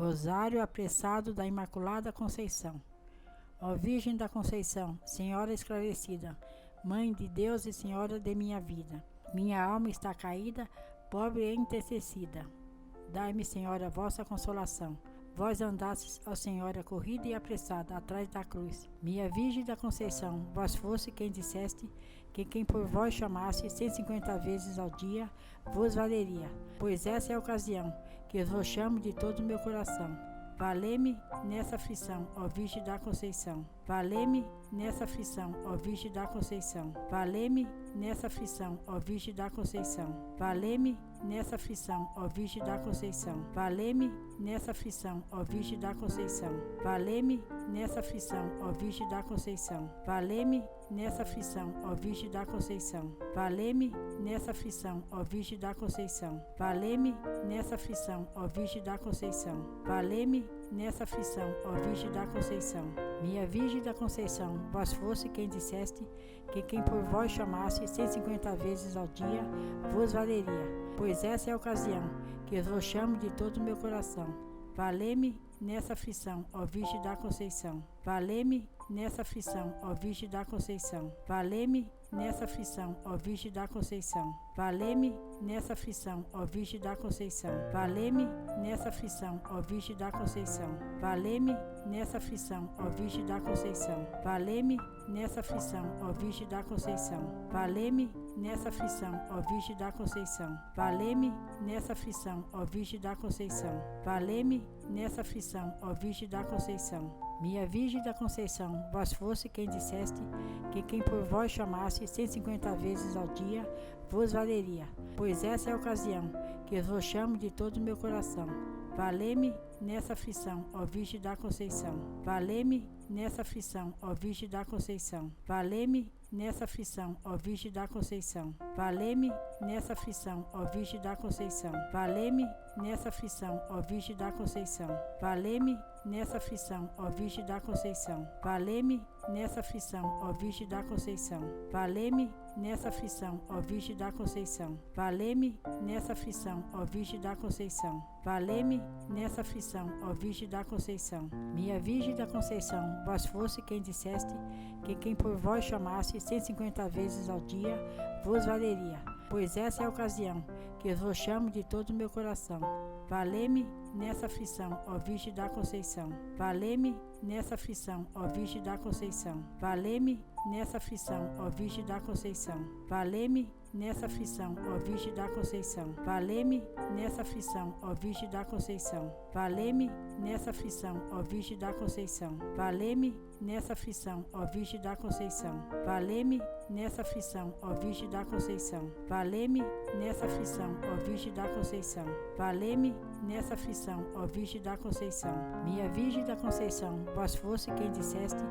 Rosário apressado da Imaculada Conceição. Ó Virgem da Conceição, Senhora esclarecida, Mãe de Deus e Senhora de minha vida, minha alma está caída, pobre e entristecida. Dai-me, Senhora, vossa consolação. Vós andastes, ó Senhora, corrida e apressada, atrás da cruz. Minha Virgem da Conceição, vós fosse quem disseste que quem por vós chamasse 150 vezes ao dia vos valeria, pois essa é a ocasião que vos chamo de todo o meu coração. Valei-me nessa aflição, ó Virgem da Conceição. Valei-me nessa aflição, ó Virgem da Conceição. Valei-me nessa aflição, ó Virgem da Conceição. Valei-me nessa aflição, ó Virgem da Conceição. Valei-me nessa aflição, ó Virgem da Conceição. Valei-me nessa aflição, ó Virgem da Conceição. Valei-me nessa aflição, ó Virgem da Conceição. Valei-me nessa aflição, ó Virgem da Conceição. Valei-me nessa aflição, ó Virgem da Conceição. Valei-me nessa aflição, ó Virgem da Conceição. Minha Virgem da Conceição, vós fosse quem disseste que quem por vós chamasse 150 vezes ao dia vos valeria, pois essa é a ocasião que eu vos chamo de todo o meu coração. Valei-me nessa aflição, ó Virgem da Conceição. Valei-me nessa aflição, ó Virgem da Conceição. Valei-me nessa aflição, ó Virgem da Conceição. Valei-me nessa aflição, ó Virgem da Conceição. Valei-me nessa aflição, ó Virgem da Conceição. Valei-me nessa aflição, ó Virgem da Conceição. Valei-me nessa aflição, ó Virgem da Conceição. Valei-me nessa aflição, ó Virgem da Conceição. Valei-me nessa aflição, ó Virgem da Conceição. Valei-me nessa aflição, ó Virgem da Conceição. Minha Virgem da Conceição, vós fosse quem disseste que quem por vós chamasse 150 vezes ao dia vos valeria, pois essa é a ocasião que eu vos chamo de todo o meu coração. Valei-me nessa aflição, ó Virgem da Conceição. Valei-me nessa aflição, ó Virgem da Conceição. Valei-me nessa aflição, ó Virgem da Conceição. Valei-me nessa aflição, ó Virgem da Conceição. Valei-me nessa aflição, ó Virgem da Conceição. Valei-me nessa aflição, ó Virgem da Conceição. Valei-me nessa aflição, ó Virgem da Conceição. Valei-me nessa aflição, ó Virgem da Conceição. Valei-me nessa aflição, ó Virgem da Conceição. Valei-me nessa aflição, ó Virgem da Conceição. Minha Virgem da Conceição, vós fosse quem disseste que quem por vós chamasse 150 vezes ao dia vos valeria, pois essa é a ocasião que eu vos chamo de todo o meu coração. Valei-me nessa aflição, ó Virgem da Conceição. Valei-me nessa aflição, ó Virgem da Conceição. Valei-me nessa aflição, ó Virgem da Conceição. Valei-me nessa aflição, ó Virgem da Conceição. Valei-me nessa aflição, ó Virgem da Conceição. Valei-me nessa aflição, ó Virgem da Conceição. Valei-me nessa aflição, ó Virgem da Conceição. Valei-me nessa aflição, ó Virgem da Conceição. Valei-me nessa aflição, ó Virgem da Conceição. Valei-me nessa aflição, ó Virgem da Conceição. Minha Virgem da Conceição, vós fosse quem disseste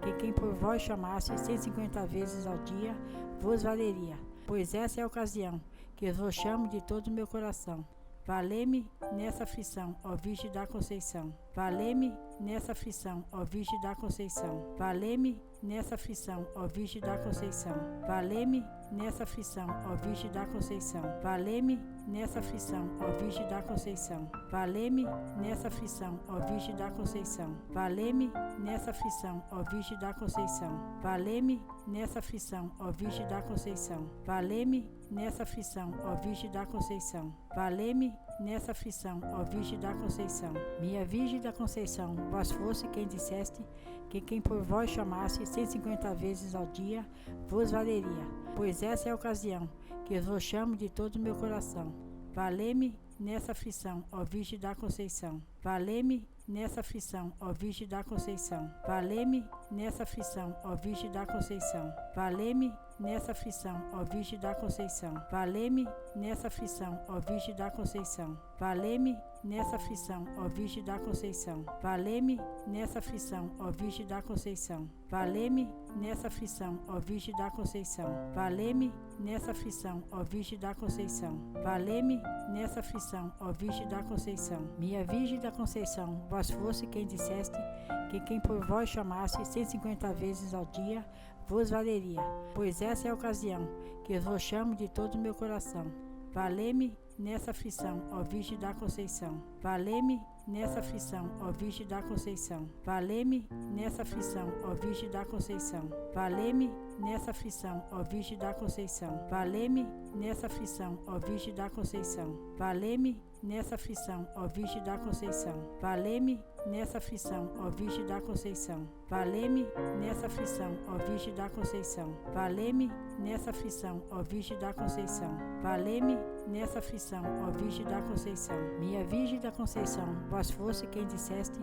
que quem por vós chamasse 150 vezes ao dia vos valeria, pois essa é a ocasião que eu vos chamo de todo o meu coração. Valei-me nessa aflição, ó Virgem da Conceição. Valei-me nessa aflição, ó Virgem da Conceição. Valei-me nessa aflição, ó Virgem da Conceição. Valei-me nessa aflição, ó Virgem da Conceição. Valei-me nessa aflição, ó Virgem da Conceição. Valei-me nessa aflição, ó Virgem da Conceição. Valei-me nessa aflição, ó Virgem da Conceição. Valei-me nessa aflição, ó Virgem da Conceição. Valei-me nessa aflição, ó Virgem da Conceição. Valei-me nessa aflição, ó Virgem da Conceição. Minha Virgem da Conceição, vós fosse quem disseste que quem por vós chamasse 150 vezes ao dia vos valeria, pois essa é a ocasião que eu vos chamo de todo o meu coração. Valei-me nessa aflição, ó Virgem da Conceição. Valei-me nessa aflição, ó Virgem da Conceição. Valei-me nessa aflição, ó Virgem da Conceição. Valei-me nessa aflição, ó Virgem da Conceição. Valei-me nessa aflição, ó Virgem da Conceição. Valei-me nessa aflição, ó Virgem da Conceição. Valei-me nessa aflição, ó Virgem da Conceição. Valei-me nessa aflição, ó Virgem da Conceição. Valei-me nessa aflição, ó Virgem da Conceição. Valei-me nessa aflição, ó Virgem da Conceição. Minha Virgem da Conceição, vós fosse quem disseste que quem por vós chamasse 150 vezes ao dia vos valeria, pois essa é a ocasião que eu vos chamo de todo o meu coração. Valei-me nessa aflição, ó Virgem da Conceição. Valei-me nessa aflição, ó Virgem da Conceição. Valei-me nessa aflição, ó Virgem da Conceição. Valei-me nessa aflição, ó Virgem da Conceição. Valei-me nessa aflição, ó Virgem da Conceição. Valei-me nessa aflição, ó Virgem da Conceição. Valei-me nessa aflição, ó Virgem da Conceição. Valei-me nessa aflição, ó Virgem da Conceição. Valei-me nessa aflição, ó Virgem da Conceição. Valei-me nessa aflição, ó Virgem da Conceição. Minha Virgem da Conceição, vós fosse quem disseste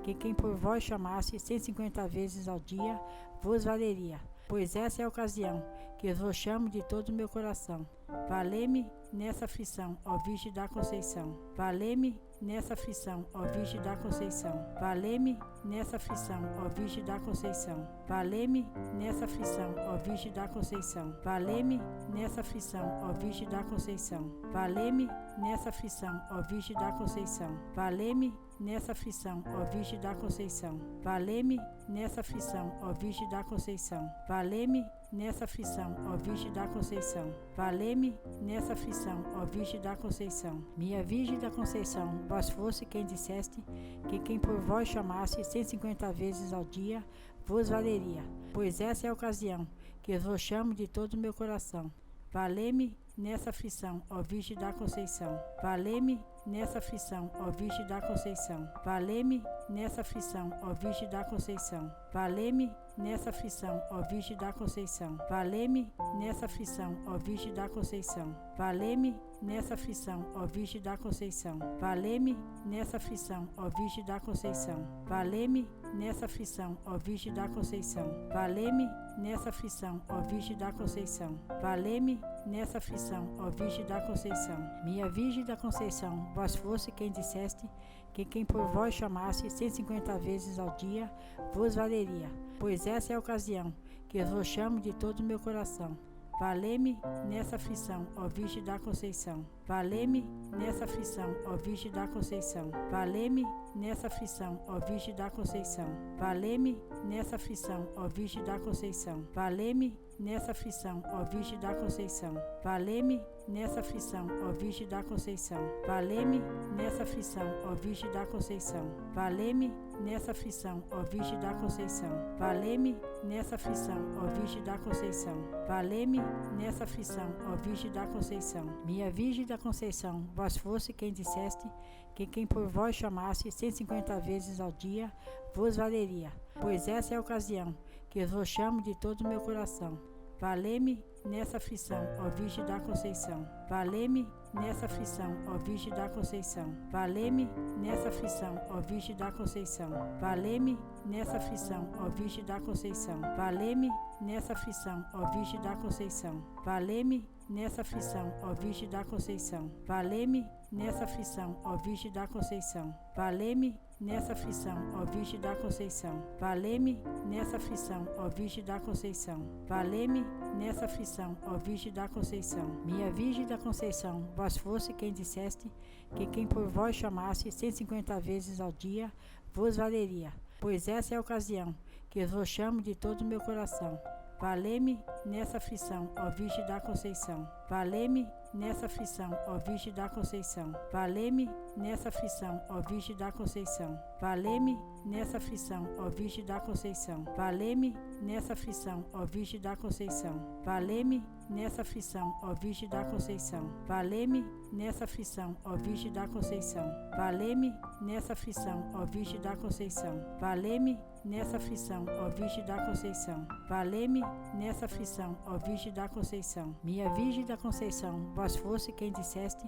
que quem por vós chamasse 150 vezes ao dia vos valeria, pois essa é a ocasião que eu vos chamo de todo o meu coração. Valei-me nessa aflição, ó Virgem da Conceição. Valei-me nessa aflição, ó Virgem da Conceição. Valei-me nessa aflição, ó Virgem da Conceição. Valei-me nessa aflição, ó Virgem da Conceição. Valei-me nessa aflição, ó Virgem da Conceição. Valei-me nessa aflição, ó Virgem da Conceição. Valei-me nessa aflição, ó Virgem da Conceição. Valei-me nessa aflição, ó Virgem da Conceição. Valei-me nessa aflição, ó Virgem da Conceição. Valei-me nessa aflição, ó Virgem da Conceição. Minha Virgem da Conceição, vós fosse quem disseste que quem por vós chamasse 150 vezes ao dia vos valeria, pois essa é a ocasião que eu vos chamo de todo o meu coração. Valei-me nessa aflição, ó Virgem da Conceição. Valei-me nessa aflição, ó Virgem da Conceição. Valei-me nessa aflição, ó Virgem da Conceição. Valei-me nessa aflição, ó Virgem da Conceição. Valei-me nessa aflição, ó Virgem da Conceição. Valei-me nessa aflição, ó Virgem da Conceição. Valei-me nessa aflição, ó Virgem da Conceição. Valei-me nessa aflição, ó Virgem da Conceição. Valei-me nessa aflição, ó Virgem da Conceição. Valei-me nessa aflição, ó Virgem da Conceição. Minha Virgem da Conceição, vós fosse quem disseste que quem por vós chamasse 150 vezes ao dia vos valeria, pois essa é a ocasião que eu vos chamo de todo o meu coração. Valei-me nessa aflição, ó Virgem da Conceição. Valei-me nessa aflição, ó Virgem da Conceição. Valei-me nessa aflição, ó Virgem da Conceição. Valei-me nessa aflição, ó Virgem da Conceição. Valei-me nessa aflição, ó Virgem da Conceição. Valei-me nessa aflição, ó Virgem da Conceição. Valei-me nessa aflição, ó Virgem da Conceição. Valei-me nessa aflição, ó Virgem da Conceição. Valei-me nessa aflição, ó Virgem da Conceição. Valei-me nessa aflição, ó Virgem da Conceição. Minha Virgem da Conceição, vós fosse quem disseste que quem por vós chamasse 150 vezes ao dia vos valeria, pois essa é a ocasião que eu vos chamo de todo o meu coração. Valei-me nessa aflição, ó Virgem da Conceição. Valei-me nessa aflição, ó Virgem da Conceição. Valei-me nessa aflição, ó Virgem da Conceição. Valei-me nessa aflição, ó Virgem da Conceição. Valei-me nessa aflição, ó Virgem da Conceição. Valei-me nessa aflição, ó Virgem da Conceição. Valei-me nessa aflição, ó Virgem da Conceição. Valei-me nessa aflição, ó Virgem da Conceição. Valei-me nessa aflição, ó Virgem da Conceição. Valei-me nessa aflição, ó Virgem da Conceição. Minha Virgem da Conceição, vós fosse quem disseste que quem por vós chamasse 150 vezes ao dia vos valeria, pois essa é a ocasião que eu vos chamo de todo o meu coração. Valei-me nessa aflição, ó Virgem da Conceição. Valei-me nessa aflição, ó Virgem da Conceição. Valei-me nessa aflição, ó Virgem da Conceição. Valei-me nessa aflição, ó Virgem da Conceição. Valei-me nessa aflição, ó Virgem da Conceição. Valei-me nessa aflição, ó Virgem da Conceição. Valei-me nessa aflição, ó Virgem da Conceição. Valei-me nessa aflição, ó Virgem da Conceição. Valei-me nessa aflição, ó Virgem da Conceição. Valei-me nessa aflição, ó Virgem da Conceição. Minha Virgem da Conceição, vós fosse quem disseste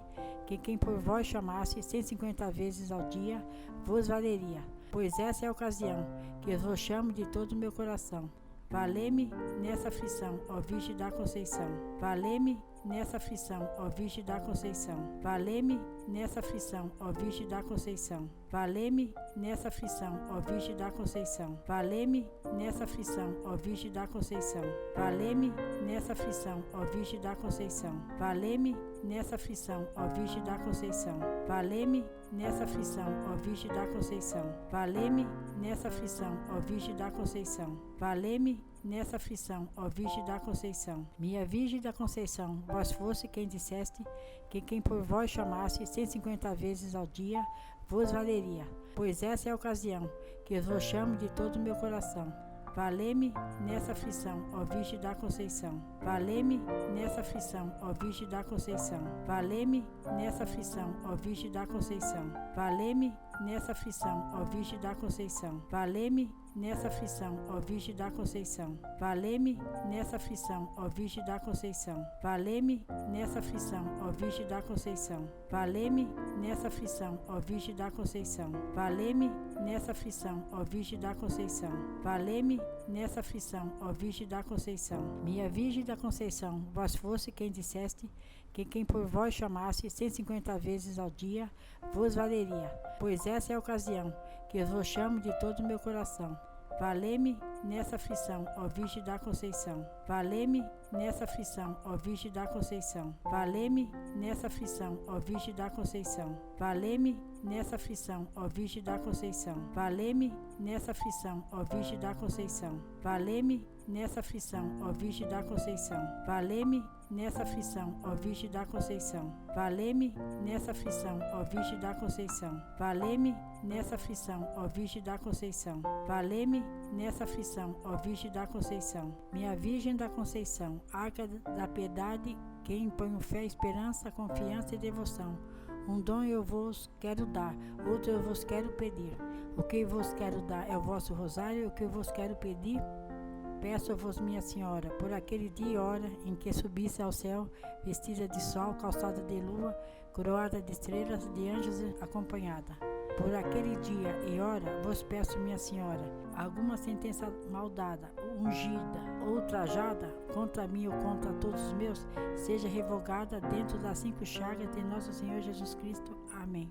que quem por vós chamasse 150 vezes ao dia vos valeria, pois essa é a ocasião que eu vos chamo de todo o meu coração. Valei-me nessa aflição, ó Virgem da Conceição. Valei-me nessa aflição, ó Virgem da Conceição. Valei-me nessa aflição, ó Virgem da Conceição. Valei-me nessa aflição, ó Virgem da Conceição. Valei-me nessa aflição, ó Virgem da Conceição. Valei-me nessa aflição, ó Virgem da Conceição. Valei-me nessa aflição, ó Virgem da Conceição. Valei-me nessa aflição, ó Virgem da Conceição. Valei-me nessa aflição, ó Virgem da Conceição. Valei-me nessa aflição, ó Virgem da Conceição. Minha Virgem da Conceição, vós fosse quem disseste que quem por vós chamasse 150 vezes ao dia vos valeria, pois essa é a ocasião que eu vos chamo de todo o meu coração. Valei-me nessa aflição, ó Virgem da Conceição. Valei-me nessa aflição, ó Virgem da Conceição. Valei-me nessa aflição, ó Virgem da Conceição. Valei-me nessa aflição, ó Virgem da Conceição. Valei-me nessa aflição, ó Virgem da Conceição. Valei-me nessa aflição, ó Virgem da Conceição. Valei-me nessa aflição, ó Virgem da Conceição. Valei-me nessa aflição, ó Virgem da Conceição. Valei-me nessa aflição, ó Virgem da Conceição. Valei-me nessa aflição, ó Virgem da Conceição. Minha Virgem da Conceição, vós fosse quem disseste que quem por vós chamasse 150 vezes ao dia vos valeria, pois essa é a ocasião que eu vos chamo de todo o meu coração. Valei-me nessa aflição, ó Virgem da Conceição. Valei-me nessa aflição, ó Virgem da Conceição. Valei-me nessa aflição, ó Virgem da Conceição. Valei-me nessa aflição, ó Virgem da Conceição. Valei-me nessa aflição, ó Virgem da Conceição. Valei-me nessa aflição, ó Virgem da Conceição. Valei-me nessa aflição, ó Virgem da Conceição. Valei-me nessa aflição, ó Virgem da Conceição. Valei-me nessa aflição, ó Virgem da Conceição. Valei-me nessa aflição, ó Virgem da Conceição. Minha Virgem da Conceição, arca da piedade, quem põe fé, esperança, confiança e devoção. Um dom eu vos quero dar, outro eu vos quero pedir. O que vos quero dar é o vosso rosário, o que eu vos quero pedir, peço-vos, minha Senhora, por aquele dia e hora em que subisse ao céu, vestida de sol, calçada de lua, coroada de estrelas, de anjos acompanhada. Por aquele dia e hora vos peço, minha Senhora, alguma sentença maldada, ungida ou ultrajada contra mim ou contra todos os meus, seja revogada dentro das 5 chagas de nosso Senhor Jesus Cristo. Amém.